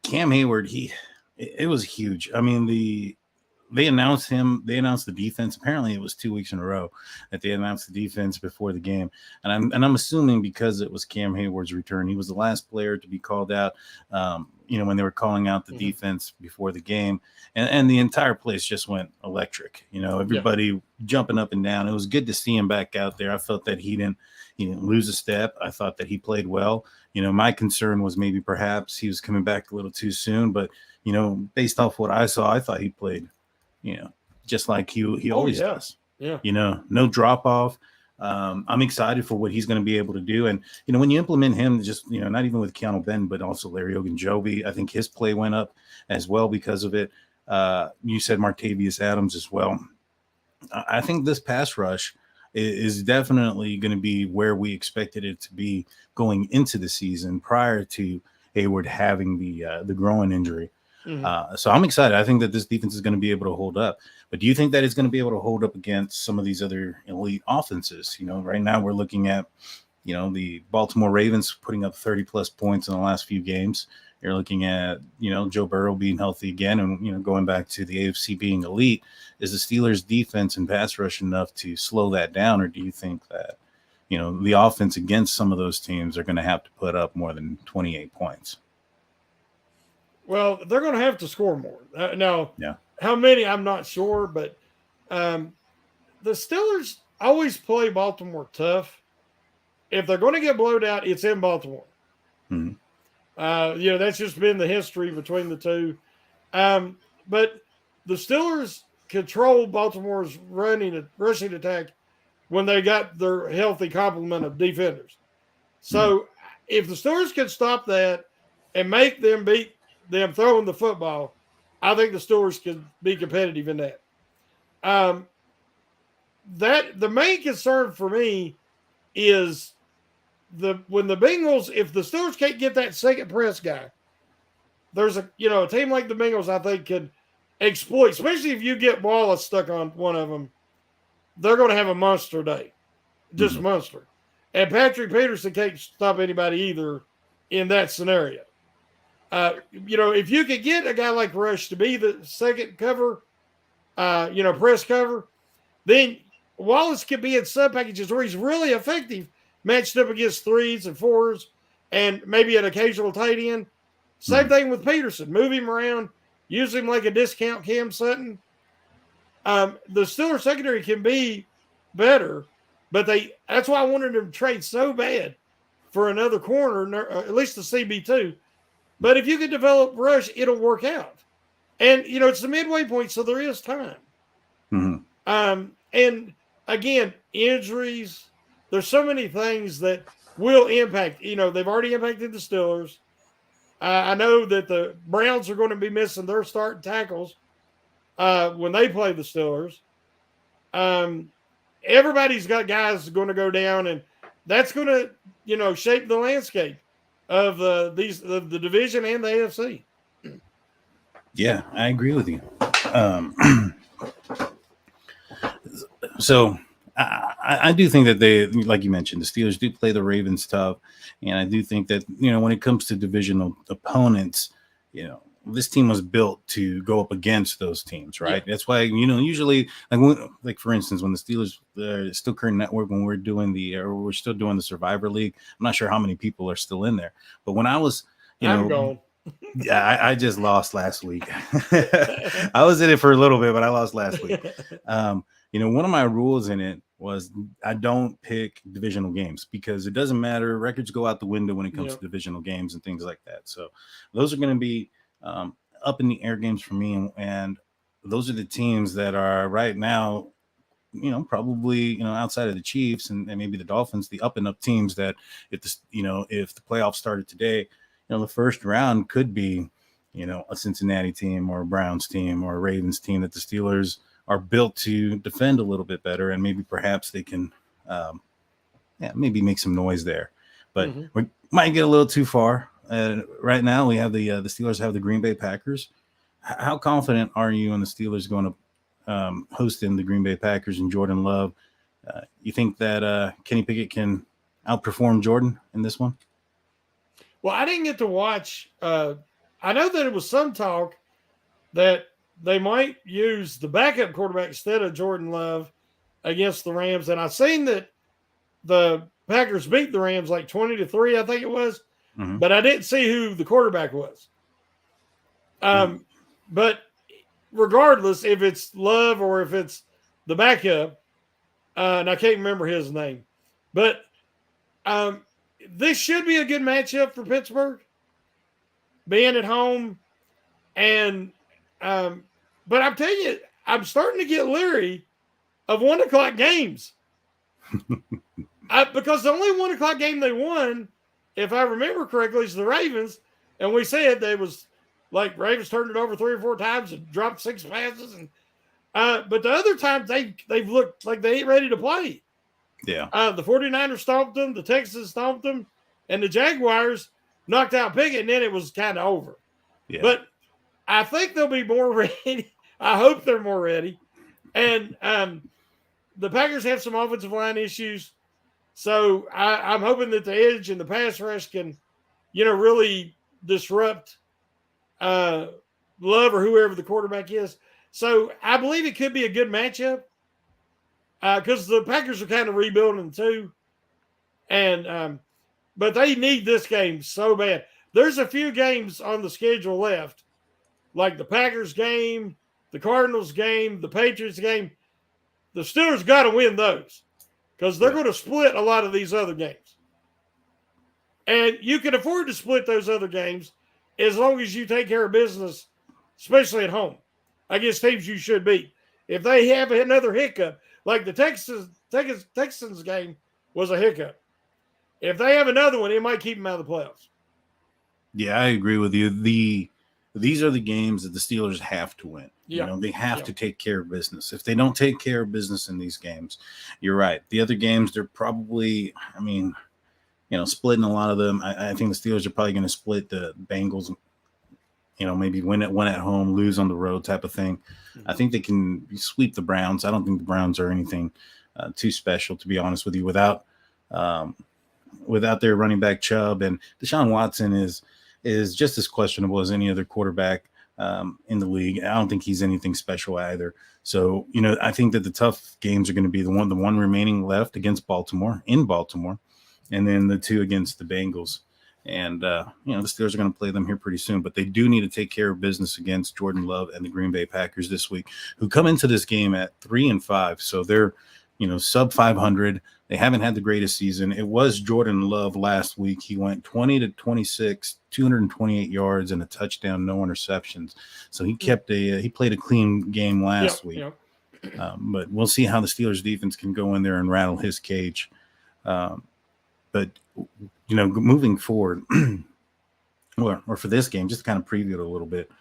Cam Hayward, it was huge. I mean, they announced the defense. Apparently it was 2 weeks in a row that they announced the defense before the game. And I'm assuming because it was Cam Hayward's return, he was the last player to be called out, when they were calling out the defense before the game. And the entire place just went electric. Everybody jumping up and down. It was good to see him back out there. I felt that he didn't lose a step. I thought that he played well. My concern was maybe perhaps he was coming back a little too soon, but based off what I saw, I thought he played just like he always does. Yeah. No drop off. I'm excited for what he's going to be able to do. And, when you implement him, just, not even with Keanu Benton, but also Larry Ogunjobi, I think his play went up as well because of it. You said Martavius Adams as well. I think this pass rush is definitely going to be where we expected it to be going into the season prior to Hayward having the groin injury. Mm-hmm. So I'm excited. I think that this defense is going to be able to hold up. But do you think that it's going to be able to hold up against some of these other elite offenses? Right now we're looking at, the Baltimore Ravens putting up 30-plus points in the last few games. You're looking at, Joe Burrow being healthy again and, going back to the AFC being elite. Is the Steelers' defense and pass rush enough to slow that down? Or do you think that, the offense against some of those teams are going to have to put up more than 28 points? Well, they're going to have to score more. Now, how many, I'm not sure, but the Steelers always play Baltimore tough. If they're going to get blowed out, it's in Baltimore. Mm-hmm. That's just been the history between the two. But the Steelers control Baltimore's rushing attack when they got their healthy complement of defenders. So if the Steelers can stop that and make them beat them throwing the football, I think the Steelers can be competitive in that. That the main concern for me is when the Bengals, if the Steelers can't get that second press guy, there's a team like the Bengals I think could exploit, especially if you get Wallace stuck on one of them. They're going to have a monster day, just monster. And Patrick Peterson can't stop anybody either in that scenario. If you could get a guy like Rush to be the second cover, press cover, then Wallace could be in sub packages where he's really effective, matched up against 3s and 4s, and maybe an occasional tight end. Same thing with Peterson. Move him around, use him like a discount Cam Sutton. The Steelers secondary can be better, but that's why I wanted them to trade so bad for another corner, at least the CB2. But if you could develop Rush, it'll work out. And, it's the midway point, so there is time. Mm-hmm. And, again, injuries, there's so many things that will impact. They've already impacted the Steelers. I know that the Browns are going to be missing their starting tackles when they play the Steelers. Everybody's got guys going to go down, and that's going to, shape the landscape of the division and the AFC. Yeah, I agree with you. So I do think that they, like you mentioned, the Steelers do play the Ravens tough, and I do think that when it comes to divisional opponents, this team was built to go up against those teams, right? Yeah. That's why usually like for instance, when the Steelers Still Current Network, when we're still doing the Survivor League, I'm not sure how many people are still in there, but when I was I'm gone. Yeah, I just lost last week. I was in it for a little bit, but I lost last week. One of my rules in it was I don't pick divisional games because it doesn't matter. Records go out the window when it comes to divisional games and things like that. So those are going to be up in the air games for me. And those are the teams that are right now, probably, outside of the Chiefs and maybe the Dolphins, the up and up teams that if the playoffs started today, the first round could be, a Cincinnati team or a Browns team or a Ravens team that the Steelers are built to defend a little bit better. And maybe perhaps they can, maybe make some noise there. But we might get a little too far. Right now, we have the Steelers have the Green Bay Packers. How confident are you in the Steelers going to hosting the Green Bay Packers and Jordan Love? You think that Kenny Pickett can outperform Jordan in this one? Well, I didn't get to watch. I know that it was some talk that they might use the backup quarterback instead of Jordan Love against the Rams. And I've seen that the Packers beat the Rams like 20-3, I think it was. But I didn't see who the quarterback was. But regardless, if it's Love or if it's the backup, and I can't remember his name, but this should be a good matchup for Pittsburgh, being at home. And but I'm telling you, I'm starting to get leery of 1 o'clock games because the only 1 o'clock game they won, if I remember correctly, is the Ravens, and we said they was like Ravens turned it over 3 or 4 times and dropped 6 passes, and but the other times they've looked like they ain't ready to play. Yeah. The 49ers stomped them, the Texans stomped them, and the Jaguars knocked out Pickett, and then it was kind of over. Yeah. But I think they'll be more ready. I hope they're more ready. And the Packers have some offensive line issues. So I'm hoping that the edge and the pass rush can, really disrupt Love or whoever the quarterback is. So I believe it could be a good matchup because the Packers are kind of rebuilding too. And but they need this game so bad. There's a few games on the schedule left, like the Packers game, the Cardinals game, the Patriots game. The Steelers got to win those because they're going to split a lot of these other games. And you can afford to split those other games as long as you take care of business, especially at home, against teams you should beat. If they have another hiccup, like the Texans game was a hiccup. If they have another one, it might keep them out of the playoffs. Yeah, I agree with you. These are the games that the Steelers have to win. Yeah. They have to take care of business. If they don't take care of business in these games, you're right. The other games, they're probably, splitting a lot of them. I think the Steelers are probably going to split the Bengals, maybe win one at home, lose on the road type of thing. I think they can sweep the Browns. I don't think the Browns are anything too special, to be honest with you, without their running back Chubb, and Deshaun Watson is just as questionable as any other quarterback in the league. I don't think he's anything special either. So, I think that the tough games are going to be the one remaining left against Baltimore, and then the 2 against the Bengals. And, the Steelers are going to play them here pretty soon, but they do need to take care of business against Jordan Love and the Green Bay Packers this week, who come into this game at 3-5. So they're, sub 500. They haven't had the greatest season. It was Jordan Love last week. He went 20-26, 228 yards and a touchdown, no interceptions. So he he played a clean game last week. But we'll see how the Steelers defense can go in there and rattle his cage. But moving forward, or for this game, just to kind of preview it a little bit,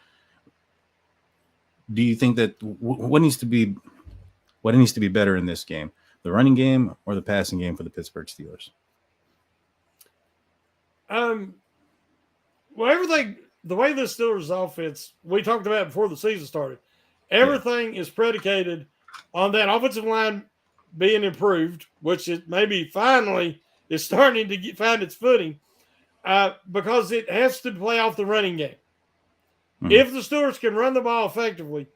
do you think that what needs to be better in this game, the running game or the passing game for the Pittsburgh Steelers? Well, everything, the way the Steelers offense, we talked about before the season started, everything is predicated on that offensive line being improved, which it maybe finally is starting to find its footing, because it has to play off the running game. If the Steelers can run the ball effectively,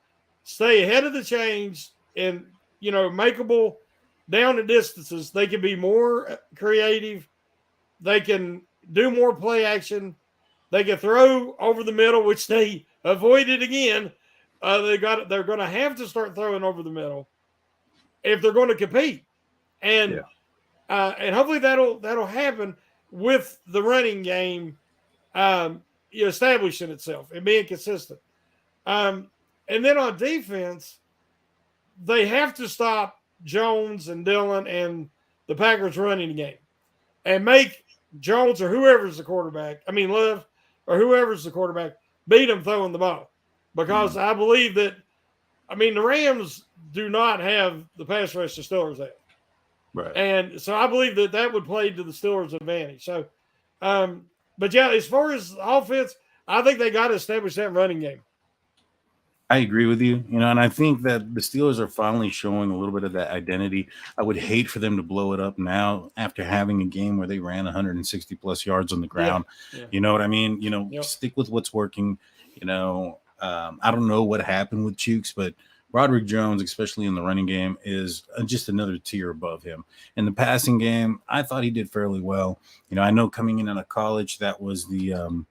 stay ahead of the chains, and makeable down the distances, they can be more creative. They can do more play action. They can throw over the middle, which they avoided again. They're going to have to start throwing over the middle if they're going to compete, and hopefully that'll happen with the running game establishing itself and being consistent. And then on defense, they have to stop Jones and Dillon and the Packers running game, and make Jones or whoever's the quarterback, Love or whoever's the quarterback, beat them throwing the ball. Because I believe that, the Rams do not have the pass rush the Steelers have. Right. And so I believe that would play to the Steelers' advantage. So, but yeah, as far as offense, I think they got to establish that running game. I agree with you, and I think that the Steelers are finally showing a little bit of that identity. I would hate for them to blow it up now after having a game where they ran 160 plus yards on the ground. Yeah. You know what I mean? Stick with what's working. I don't know what happened with Chooks, but Broderick Jones, especially in the running game, is just another tier above him. In the passing game, I thought he did fairly well. I know coming in out of college, that was the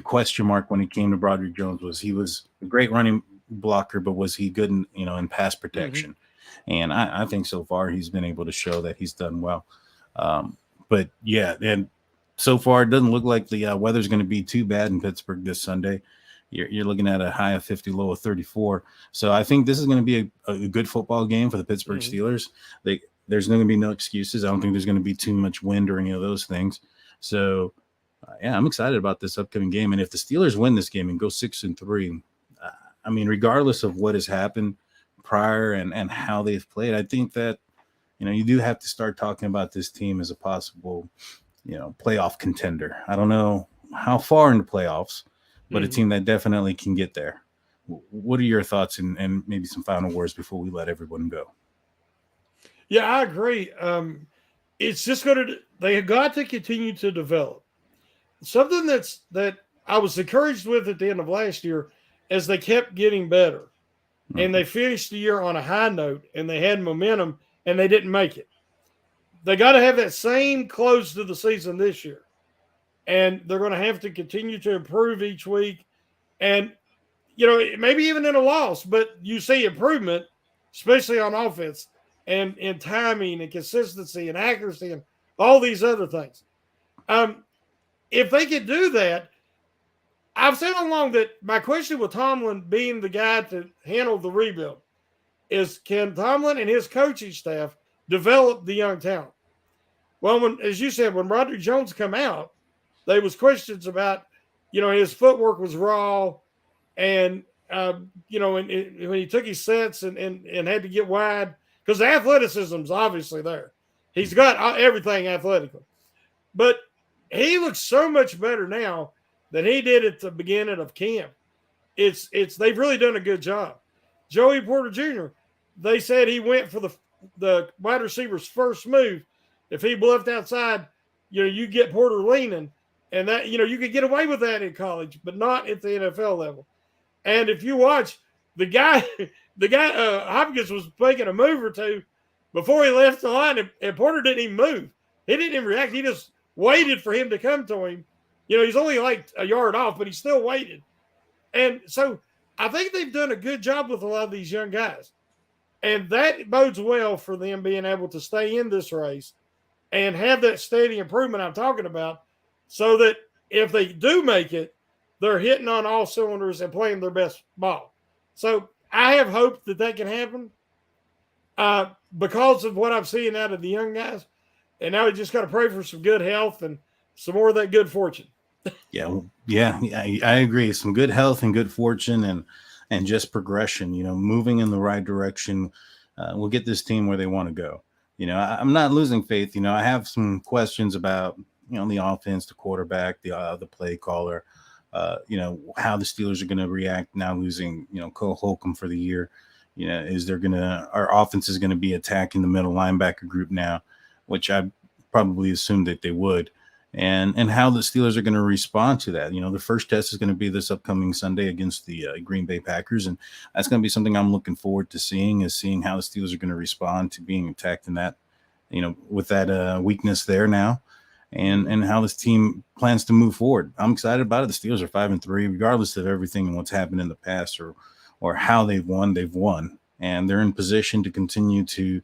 question mark when it came to Broderick Jones was he was a great running blocker, but was he good in pass protection? And I think so far he's been able to show that he's done well. But yeah, and so far it doesn't look like the weather's going to be too bad in Pittsburgh this Sunday. You're looking at a high of 50, low of 34. So I think this is going to be a good football game for the Pittsburgh Steelers. There's going to be no excuses. I don't think there's going to be too much wind or any of those things. So yeah, I'm excited about this upcoming game. And if the Steelers win this game and go 6-3, regardless of what has happened prior and how they've played, I think that, you do have to start talking about this team as a possible, playoff contender. I don't know how far in the playoffs, but a team that definitely can get there. What are your thoughts and maybe some final words before we let everyone go? Yeah, I agree. It's just they have got to continue to develop. Something that I was encouraged with at the end of last year as they kept getting better, and they finished the year on a high note, and they had momentum, and they didn't make it. They got to have that same close to the season this year, and they're going to have to continue to improve each week, and maybe even in a loss, but you see improvement, especially on offense and in timing and consistency and accuracy and all these other things. If they could do that, I've said all along that my question with Tomlin being the guy to handle the rebuild is, can Tomlin and his coaching staff develop the young talent? Well, as you said, when Broderick Jones come out, there was questions about, his footwork was raw, and when he took his sets and had to get wide, because the athleticism's obviously there. He's got everything athletically, but he looks so much better now than he did at the beginning of camp. They've really done a good job. Joey Porter Jr., they said he went for the wide receiver's first move. If he bluffed outside, you get Porter leaning, and that you could get away with that in college, but not at the NFL level. And if you watch the guy Hopkins was making a move or two before he left the line, and Porter didn't even move. He didn't even react. He just waited for him to come to him. He's only like a yard off, but he still waited. And so I think they've done a good job with a lot of these young guys. And that bodes well for them being able to stay in this race and have that steady improvement I'm talking about, so that if they do make it, they're hitting on all cylinders and playing their best ball. So I have hope that can happen because of what I'm seeing out of the young guys. And now we just got to pray for some good health and some more of that good fortune. Yeah, I agree. Some good health and good fortune and just progression, moving in the right direction will get this team where they want to go. I'm not losing faith. I have some questions about the offense, the quarterback, the play caller. How the Steelers are going to react now losing Cole Holcomb for the year. Our offense is going to be attacking the middle linebacker group now, which I probably assumed that they would. And how the Steelers are going to respond to that. The first test is going to be this upcoming Sunday against the Green Bay Packers, and that's going to be something I'm looking forward to seeing how the Steelers are going to respond to being attacked in that, with that weakness there now, and how this team plans to move forward. I'm excited about it. The Steelers are 5-3, regardless of everything and what's happened in the past or how they've won, and they're in position to continue to,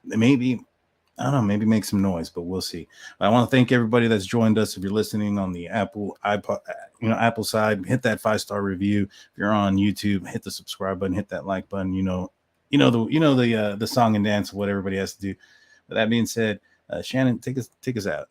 maybe make some noise, but we'll see. I want to thank everybody that's joined us. If you're listening on the Apple side, hit that 5-star review. If you're on YouTube, hit the subscribe button, hit that like button. The song and dance, what everybody has to do. With that being said, Shannon, take us out.